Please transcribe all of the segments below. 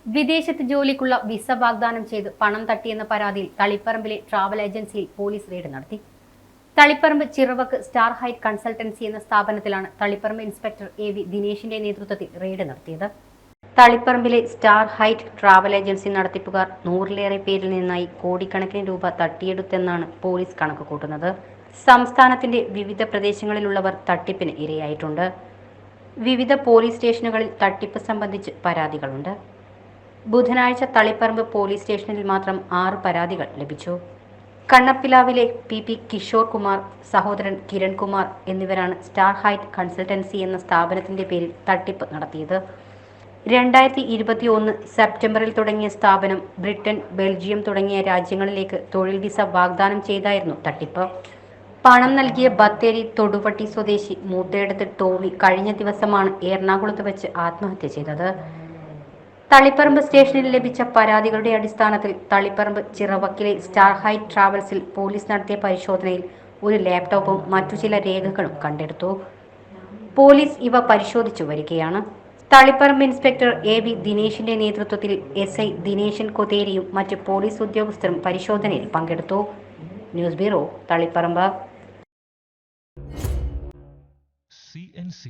വിദേശത്ത് ജോലിക്കുള്ള വിസ വാഗ്ദാനം ചെയ്ത് പണം തട്ടിയെന്ന പരാതിയിൽ തളിപ്പറമ്പിലെ ട്രാവൽ ഏജൻസിയിൽ പോലീസ് റെയ്ഡ് നടത്തി. Taliparamba Chiravakku star height consultancy എന്ന സ്ഥാപനത്തിലാണ് തളിപ്പറമ്പ് ഇൻസ്പെക്ടർ എ.വി. ദിനേശിന്റെ നേതൃത്വത്തിൽ റെയ്ഡ് നടത്തിയത്. തളിപ്പറമ്പിലെ സ്റ്റാർ ഹൈറ്റ് ട്രാവൽ ഏജൻസി നടത്തിപ്പുകാർ 100-ലേറെ പേരിൽ നിന്നായി കോടിക്കണക്കിന് രൂപ തട്ടിയെടുത്തെന്നാണ് പോലീസ് കണക്ക് കൂട്ടുന്നത്. സംസ്ഥാനത്തിന്റെ വിവിധ പ്രദേശങ്ങളിലുള്ളവർ തട്ടിപ്പിന് ഇരയായിട്ടുണ്ട്. വിവിധ പോലീസ് സ്റ്റേഷനുകളിൽ തട്ടിപ്പ് സംബന്ധിച്ച് പരാതികളുണ്ട്. ബുധനാഴ്ച തളിപ്പറമ്പ് പോലീസ് സ്റ്റേഷനിൽ മാത്രം 6 പരാതികൾ ലഭിച്ചു. കണ്ണപ്പിലാവിലെ പി കിഷോർ കുമാർ, സഹോദരൻ കിരൺകുമാർ എന്നിവരാണ് സ്റ്റാർ ഹൈറ്റ് കൺസൾട്ടൻസി എന്ന സ്ഥാപനത്തിന്റെ പേരിൽ തട്ടിപ്പ് നടത്തിയത്. 2021 സെപ്റ്റംബറിൽ തുടങ്ങിയ സ്ഥാപനം ബ്രിട്ടൻ, ബെൽജിയം തുടങ്ങിയ രാജ്യങ്ങളിലേക്ക് തൊഴിൽ വിസ വാഗ്ദാനം ചെയ്തായിരുന്നു തട്ടിപ്പ്. പണം നൽകിയ ബത്തേരി തൊടുപട്ടി സ്വദേശി മൂത്തേടത്ത് ടോമി കഴിഞ്ഞ ദിവസമാണ് എറണാകുളത്ത് വെച്ച് ആത്മഹത്യ ചെയ്തത്. തളിപ്പറമ്പ് സ്റ്റേഷനിൽ ലഭിച്ച പരാതികളുടെ അടിസ്ഥാനത്തിൽ തളിപ്പറമ്പ് ചിറവക്കിലെ സ്റ്റാർ ഹൈറ്റ് ട്രാവൽസിൽ പോലീസ് നടത്തിയ പരിശോധനയിൽ ഒരു ലാപ്ടോപ്പും മറ്റു ചില രേഖകളും കണ്ടെടുത്തു. പോലീസ് ഇവ പരിശോധിച്ചു വരികയാണ്. തളിപ്പറമ്പ് ഇൻസ്പെക്ടർ എ.വി. ദിനേശിന്റെ നേതൃത്വത്തിൽ എസ്.ഐ. ദിനേശൻ കൊതേരിയും മറ്റ് പോലീസ് ഉദ്യോഗസ്ഥരും പരിശോധനയിൽ പങ്കെടുത്തു. News bureau, Taliparamba. CNC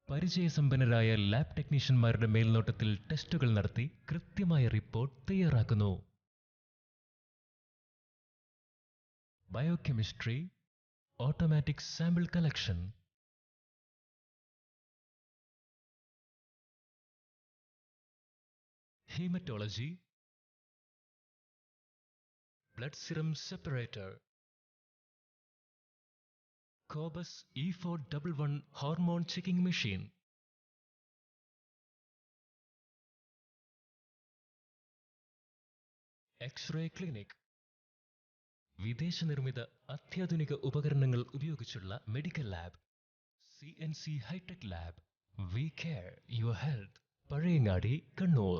പരിചയസമ്പന്നരായ ലാബ് ടെക്നീഷ്യന്മാരുടെ മേൽനോട്ടത്തിൽ ടെസ്റ്റുകൾ നടത്തി കൃത്യമായ റിപ്പോർട്ട് തയ്യാറാക്കുന്നു. Biochemistry, automatic sample collection, haematology, blood serum separator, Cobas E411 hormone checking machine, x-ray clinic, വിദേശ നിർമ്മിത അത്യാധുനിക ഉപകരണങ്ങൾ ഉപയോഗിച്ചുള്ള medical lab, CNC hi-tech lab. We care your health. Pazhayangadi, Kannur.